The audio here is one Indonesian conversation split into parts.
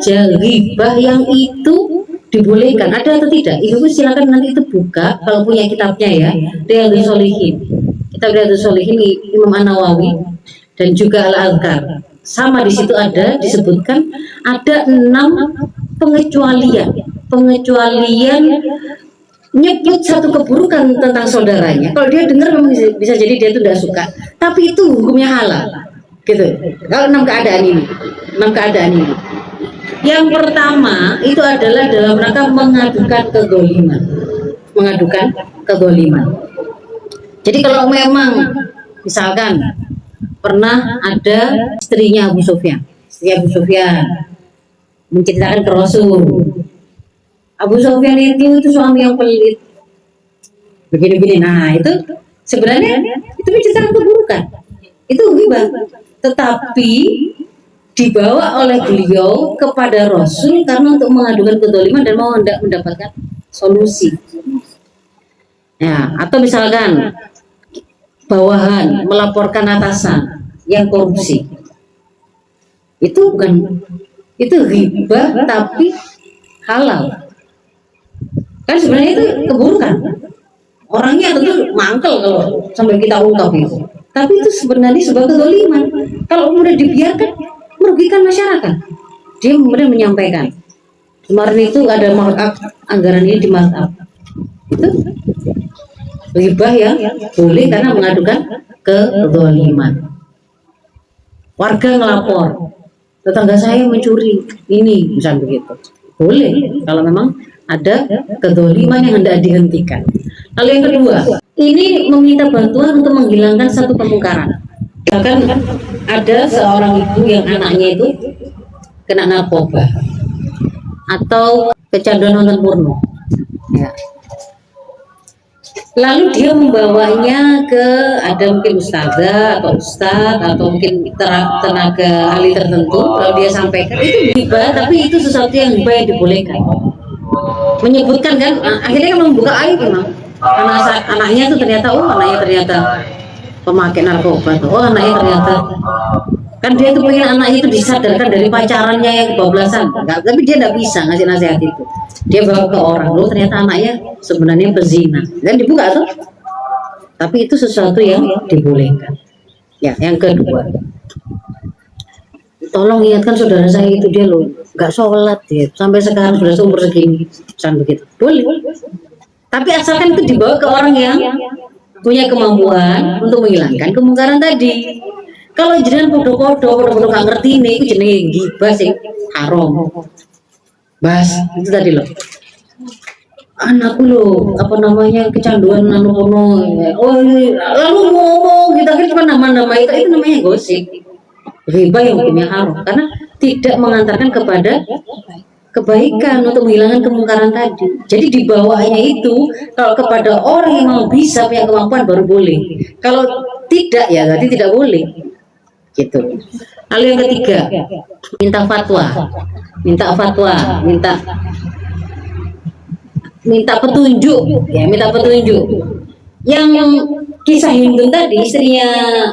saja ghibah yang itu dibolehkan, ada atau tidak? Ibu silakan nanti itu buka kalau punya kitabnya ya, Riyadhus Shalihin. Kitab Riyadhus Shalihin Imam An-Nawawi dan juga Al-Azkar. Sama di situ ada disebutkan ada 6 pengecualian nyebut satu keburukan tentang saudaranya. Kalau dia dengar memang bisa jadi dia itu tidak suka, tapi itu hukumnya halal, gitu. Kalau 6 keadaan ini, yang pertama itu adalah dalam rangka mengadukan kedoliman. Jadi kalau memang misalkan pernah ada istrinya Abu Sufyan menceritakan ke Rasul, Abu Sufyan itu suami yang pelit, begini-begini. Nah itu sebenarnya itu menceritakan keburukan, itu ghibah, tetapi dibawa oleh beliau kepada Rasul karena untuk mengadukan kedoliman dan mau mendapatkan solusi. Ya, atau misalkan bawahan melaporkan atasan yang korupsi, itu bukan, itu ghibah tapi halal. Kan sebenarnya itu keburukan, orangnya tentu mangkel kalau sampai kita ungkap itu, tapi itu sebenarnya sebuah kedoliman. Kalau kemudian dibiarkan merugikan masyarakat. Dia kemudian menyampaikan, kemarin itu ada markup anggaran ini di markup, itu ghibah yang boleh karena mengadukan kedoliman. Warga ngelapor, tetangga saya mencuri ini, misalnya begitu, boleh kalau memang ada kedoliman yang hendak dihentikan. Lalu yang kedua, ini meminta bantuan untuk menghilangkan satu kemungkaran. Bahkan ada seorang ibu yang anaknya itu kena narkoba atau kecanduan nonton porno, ya. Lalu dia membawanya ke ada mungkin ustazah atau ustadz atau mungkin tenaga ahli tertentu. Lalu dia sampaikan itu ghibah, tapi itu sesuatu yang ghibah yang dibolehkan. Menyebutkan kan, akhirnya kan membuka aib memang. Anaknya itu ternyata, anaknya ternyata pemakai narkoba, anaknya ternyata, kan dia itu pengen anaknya itu disadarkan dari pacarannya yang kebablasan, tapi dia tidak bisa ngasih nasihat itu. Dia bawa ke orang, ternyata anaknya sebenarnya pezina, dan dibuka tuh. Tapi itu sesuatu yang dibolehkan. Ya, yang kedua, tolong ingatkan saudara saya itu, dia nggak sholat dia sampai sekarang sudah seumur segini, misalnya begitu, boleh. Tapi asalkan itu dibawa ke orang yang punya kemampuan untuk menghilangkan kemungkaran tadi. Kalau jenengan podo-podo nggak ngerti ini, itu jenenge ghibah sing haram. Bas, itu tadi loh. Anakku loh, apa namanya, kecanduan nano porno. Lalu ngomong kita kan cuma nama-nama itu namanya gosip. Ghibah yang hukumnya haram karena tidak mengantarkan kepada kebaikan untuk menghilangkan kemungkaran tadi. Jadi dibawanya itu kalau kepada orang yang mau bisa punya kemampuan baru boleh. Kalau tidak ya berarti tidak boleh. Gitu. Lalu yang ketiga, minta fatwa, minta petunjuk, ya minta petunjuk. Yang kisah Hindun tadi, istrinya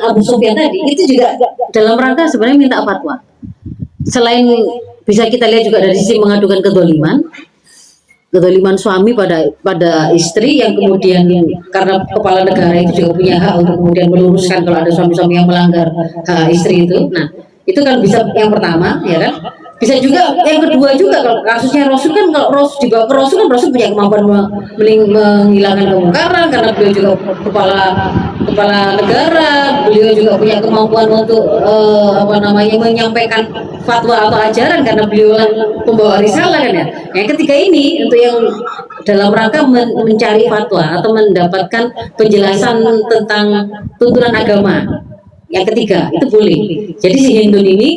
Abu Sufyan tadi, itu juga dalam rangka sebenarnya minta fatwa. Selain bisa kita lihat juga dari sisi mengadukan kedoliman suami pada istri yang kemudian karena kepala negara itu juga punya hak untuk kemudian meluruskan kalau ada suami-suami yang melanggar hak istri itu. Nah, itu kan bisa yang pertama, ya kan? Bisa juga yang kedua juga kalau kasusnya Rasul kan, kalau Rasul dibawa ke Rasul kan Rasul punya kemampuan menghilangkan kemungkaran karena beliau juga kepala negara, beliau juga punya kemampuan untuk menyampaikan fatwa atau ajaran karena beliau pembawa risalah kan ya. Yang ketiga ini untuk yang dalam rangka mencari fatwa atau mendapatkan penjelasan tentang tuntunan agama. Yang ketiga itu boleh. Jadi si Hindun ini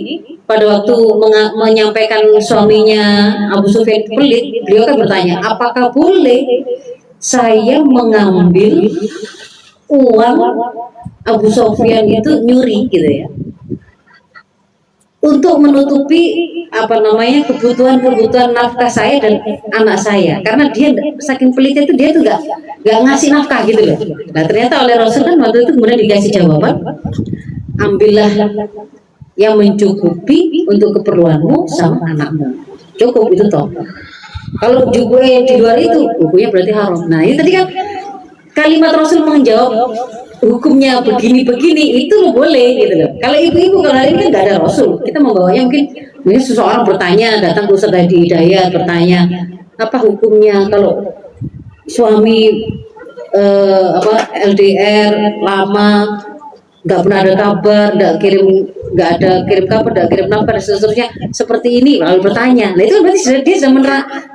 pada waktu menyampaikan suaminya Abu Sufyan pelit, beliau kan bertanya, apakah boleh saya mengambil uang Abu Sufyan itu nyuri gitu ya, untuk menutupi kebutuhan nafkah saya dan anak saya, karena dia saking pelitnya itu dia tuh nggak ngasih nafkah gitu loh. Nah ternyata oleh Rasul kan waktu itu kemudian dikasih jawaban, ambillah yang mencukupi untuk keperluanmu sama anakmu. Cukup itu toh. Kalau juga di luar itu hukumnya berarti haram. Nah ini tadi kan kalimat Rasul menjawab hukumnya begini-begini itu boleh gitu loh. Kalau ibu-ibu kalau hari ini kan nggak ada Rasul, kita membawanya mungkin seseorang bertanya datang ke Ustaz Hadi Hidayat bertanya apa hukumnya kalau suami LDR lama nggak pernah ada kabar, nggak ada kirim kabar, nggak kirim nafkah dan seterusnya seperti ini lalu bertanya. Nah itu berarti dia sudah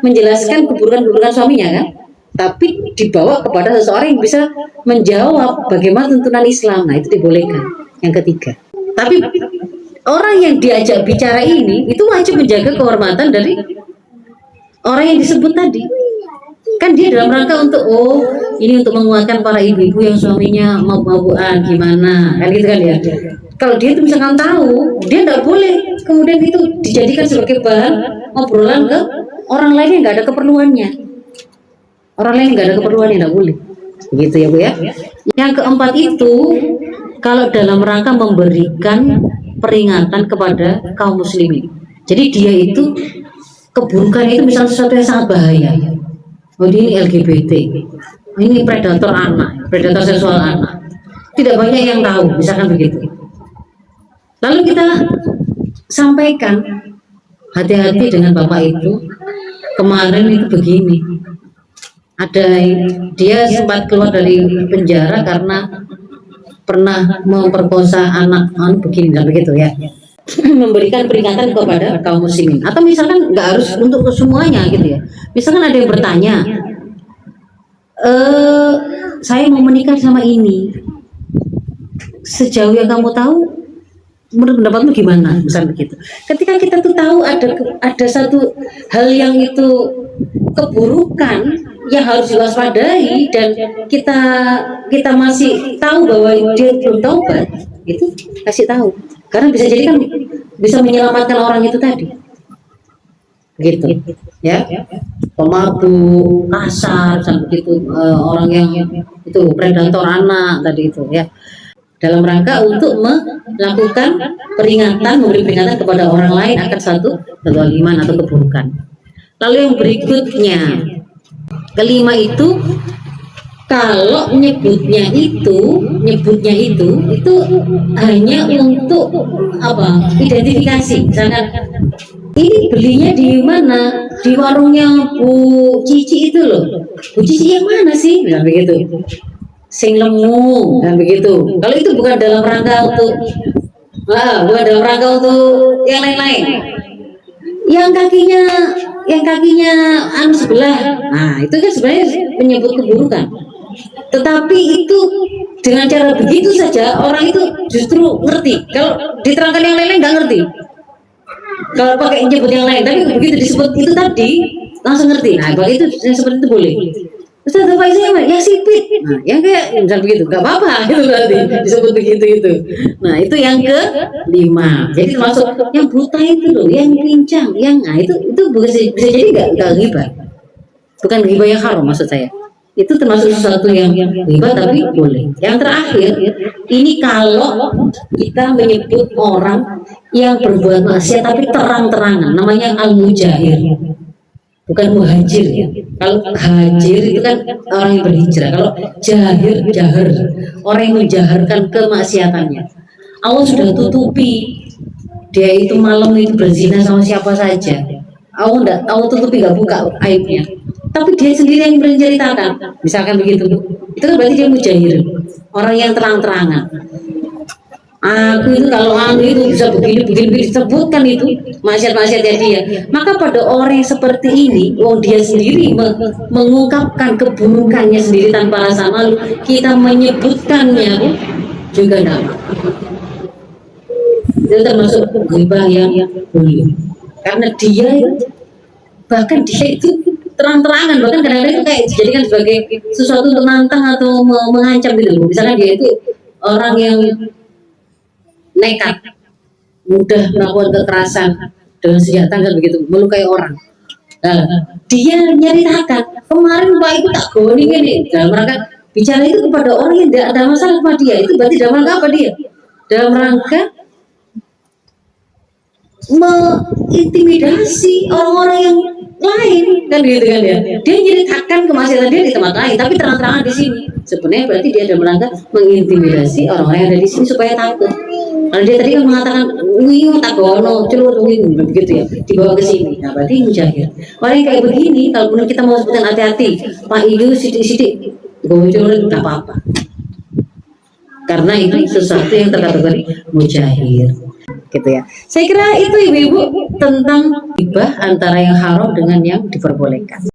menjelaskan keburukan-keburukan suaminya kan, tapi dibawa kepada seseorang yang bisa menjawab bagaimana tuntunan Islam. Nah itu dibolehkan. Yang ketiga, tapi orang yang diajak bicara ini itu wajib menjaga kehormatan dari orang yang disebut tadi. Kan dia dalam rangka untuk ini untuk menguatkan para ibu-ibu yang suaminya mabuk-mabukan gimana kan gitu kan ya. Kalau dia itu misalkan tahu, dia nggak boleh kemudian itu dijadikan sebagai bahan obrolan ke orang lain yang nggak ada keperluannya. Orang lain nggak ada keperluannya nggak boleh. Begitu ya Bu ya. Yang keempat itu kalau dalam rangka memberikan peringatan kepada kaum muslimin. Jadi dia itu keburukan itu misalnya sesuatu yang sangat bahaya. Oh ini LGBT, ini predator anak, predator seksual anak. Tidak banyak yang tahu, misalkan begitu. Lalu kita sampaikan, hati-hati dengan bapak itu. Kemarin itu begini, ada dia sempat keluar dari penjara karena pernah memperkosa anak begini dan begitu ya. Memberikan peringatan kepada kaum muslimin atau misalkan nggak harus untuk semuanya gitu ya, misalkan ada yang bertanya saya mau menikah sama ini, sejauh yang kamu tahu menurut pendapatmu gimana, misalnya begitu. Ketika kita tuh tahu ada satu hal yang itu keburukan yang harus diwaspadai dan kita masih tahu bahwa dia belum taubat, itu kasih tahu. Karena bisa jadi kan bisa menyelamatkan orang itu tadi, gitu, ya. Pemabuk, kasar, sampai itu orang yang itu predator anak tadi itu, ya. Dalam rangka untuk melakukan peringatan, memberi peringatan kepada orang lain akan satu kezaliman atau keburukan. Lalu yang berikutnya, kelima itu kalau nyebutnya itu hanya untuk apa? Identifikasi. Misalkan ini belinya di mana? Di warungnya Bu Cici itu loh. Bu Cici yang mana sih? Nah, begitu. Sing lemu dan begitu. Kalau itu bukan dalam rangka untuk yang lain-lain. Yang kakinya anu sebelah. Nah, itu kan sebenarnya menyebut keburukan. Tetapi itu dengan cara begitu saja orang itu justru ngerti. Kalau diterangkan yang lain nggak ngerti. Kalau pakai nyebut yang lain, tapi begitu disebut itu tadi langsung ngerti. Nah, kalau itu yang seperti itu boleh. Ustaz apa isinya? Ya sipit. Nah, yang kayak misal begitu, nggak apa-apa itu berarti disebut begitu itu. Nah, itu yang kelima. Jadi termasuk yang buta itu loh, yang pincang, yang itu bisa jadi nggak ghibah. Bukan ghibah yang haram maksud saya. Itu termasuk sesuatu yang ghibah tapi boleh. Yang terakhir, ini kalau kita menyebut orang yang berbuat maksiat tapi terang-terangan, namanya al-mujahir. Bukan muhajir ya. Kalau hajir itu kan orang yang berhijrah. Kalau jahar, orang yang menjaharkan kemaksiatannya. Allah sudah tutupi. Dia itu malam itu berzina sama siapa saja. Allah tutupi, nggak buka aibnya. Tapi dia sendiri yang menceritakan. Misalkan begitu. Itu kan berarti dia mujahir. Orang yang terang-terangan. Aku itu kalau itu bisa begini disebutkan itu maksiat-maksiatnya dia. Maka pada orang yang seperti ini, dia sendiri mengungkapkan keburukannya sendiri tanpa rasa malu, kita menyebutkannya juga tidak. Itu termasuk ghibah yang boleh. Karena bahkan dia itu terang-terangan, bahkan kadang-kadang itu kayak dijadikan sebagai sesuatu untuk menantang atau mengancam gitu. Misalnya dia itu orang yang nekat, mudah melakukan kekerasan dengan senjata kan begitu, melukai orang. Nah, dia nyeritakan kemarin Pak Ibu tak goni ini dalam rangka bicara itu kepada orang yang tidak ada masalah sama dia. Itu berarti dalam rangka apa dia? Dalam rangka mengintimidasi orang-orang yang lain kan gitu kan ya. Dia nyeritakan kemaksiatan dia di tempat lain, tapi terang-terangan di sini. Sebenarnya berarti dia ada melanggar mengintimidasi orang-orang yang ada di sini supaya takut. Kalau dia tadi kan mengatakan wih takono celur begitu ya, dibawa ke sini. Nah berarti mujahir. Orang yang kayak begini, kalau kita mau sebutin hati-hati, Pak Idu sidik-sidik muncul nggak apa-apa. Karena itu sesuatu yang terkategori mujahir. Gitu ya. Saya kira itu ibu-ibu tentang hibah antara yang haram dengan yang diperbolehkan.